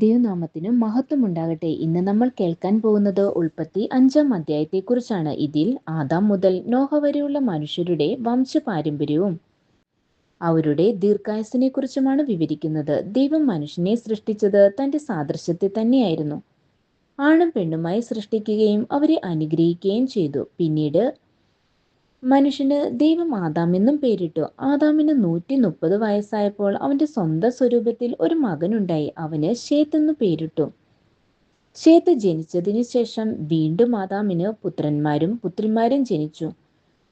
ദൈവനാമത്തിന് മഹത്വമുണ്ടാകട്ടെ. ഇന്ന് നമ്മൾ കേൾക്കാൻ പോകുന്നത് ഉൽപ്പത്തി 5-ാം അധ്യായത്തെക്കുറിച്ചാണ്. ഇതിൽ ആദാം മുതൽ നോഹ വരെയുള്ള മനുഷ്യരുടെ വംശപാരമ്പര്യവും അവരുടെ ദീർഘായുസ്സിനെ കുറിച്ചുമാണ് വിവരിക്കുന്നത്. ദൈവം മനുഷ്യനെ സൃഷ്ടിച്ചത് തന്റെ സാദൃശ്യത്തെ തന്നെയായിരുന്നു. ആണും പെണ്ണുമായി സൃഷ്ടിക്കുകയും അവരെ അനുഗ്രഹിക്കുകയും ചെയ്തു. പിന്നീട് മനുഷ്യന് ദൈവം ആദാം എന്നും പേരിട്ടു. ആദാമിന് 130 വയസ്സായപ്പോൾ അവന്റെ സ്വന്തം സ്വരൂപത്തിൽ ഒരു മകനുണ്ടായി. അവന് ശേത്ത് എന്നു പേരിട്ടു. ശേത്ത് ജനിച്ചതിനു ശേഷം വീണ്ടും ആദാമിന് പുത്രന്മാരും പുത്രിമാരും ജനിച്ചു.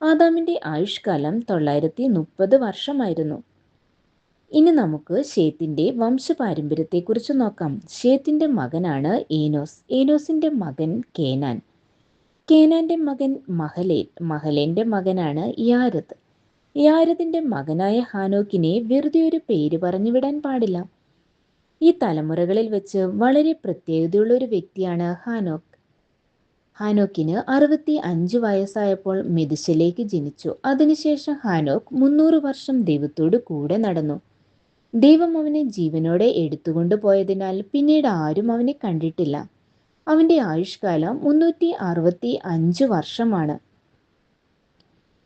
ആദാമിന്റെ ആയുഷ്കാലം 930 വർഷമായിരുന്നു. ഇനി നമുക്ക് ശേത്തിന്റെ വംശപാരമ്പര്യത്തെക്കുറിച്ച് നോക്കാം. ശേത്തിന്റെ മകനാണ് ഏനോസ്. ഏനോസിന്റെ മകൻ കേനാൻ. കേനാന്റെ മകൻ മഹലേൽ. മഹലേന്റെ മകനാണ് യാരദ്. യാരദിന്റെ മകനായ ഹാനോക്കിനെ വെറുതെ ഒരു പേര് പറഞ്ഞു വിടാൻ പാടില്ല. ഈ തലമുറകളിൽ വെച്ച് വളരെ പ്രത്യേകതയുള്ള ഒരു വ്യക്തിയാണ് ഹാനോക്ക്. ഹാനോക്കിന് 65 വയസ്സായപ്പോൾ മെതുശലേക്ക് ജനിച്ചു. അതിനുശേഷം ഹാനോക്ക് 300 വർഷം ദൈവത്തോട് കൂടെ നടന്നു. ദൈവം അവനെ ജീവനോടെ എടുത്തുകൊണ്ടു പോയതിനാൽ പിന്നീട് ആരും അവനെ കണ്ടിട്ടില്ല. അവന്റെ ആയുഷ്കാലം 365 വർഷമാണ്.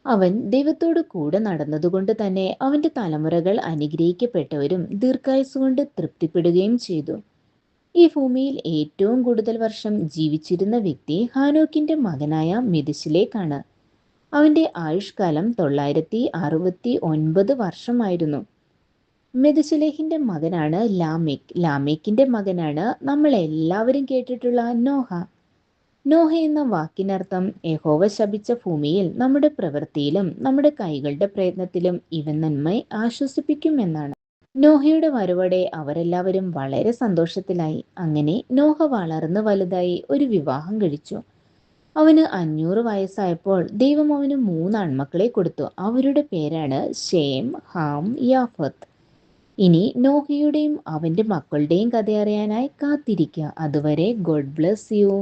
അവൻ ദൈവത്തോട് കൂടെ നടന്നതുകൊണ്ട് തന്നെ അവന്റെ തലമുറകൾ അനുഗ്രഹിക്കപ്പെട്ടവരും ദീർഘായുസ്സുകൊണ്ട് തൃപ്തിപ്പെടുകയും ചെയ്തു. ഈ ഭൂമിയിൽ ഏറ്റവും കൂടുതൽ വർഷം ജീവിച്ചിരുന്ന വ്യക്തി ഹാനോക്കിന്റെ മകനായ മെതുശലേക്കാണ്. അവന്റെ ആയുഷ്കാലം 969 വർഷമായിരുന്നു. മെതുശലേഹിന്റെ മകനാണ് ലാമെക്ക്. ലാമെക്കിന്റെ മകനാണ് നമ്മൾ എല്ലാവരും കേട്ടിട്ടുള്ള നോഹ. നോഹ എന്ന വാക്കിനർത്ഥം യഹോവ ശപിച്ച ഭൂമിയിൽ നമ്മുടെ പ്രവൃത്തിയിലും നമ്മുടെ കൈകളുടെ പ്രയത്നത്തിലും ഇവൻ നമ്മെ ആശ്വസിപ്പിക്കും എന്നാണ്. നോഹയുടെ വരവോടെ അവരെല്ലാവരും വളരെ സന്തോഷത്തിലായി. അങ്ങനെ നോഹ വളർന്ന് വലുതായി ഒരു വിവാഹം കഴിച്ചു. അവന് 500 വയസ്സായപ്പോൾ ദൈവം അവന് 3 ആൺമക്കളെ കൊടുത്തു. അവരുടെ പേരാണ് ശേം, ഹാം, യാഫത്ത്. ഇനി നോഹയുടെയും അവന്റെ മക്കളുടെയും കഥ അറിയാനായി കാത്തിരിക്കുക. അതുവരെ ഗോഡ് ബ്ലെസ് യു.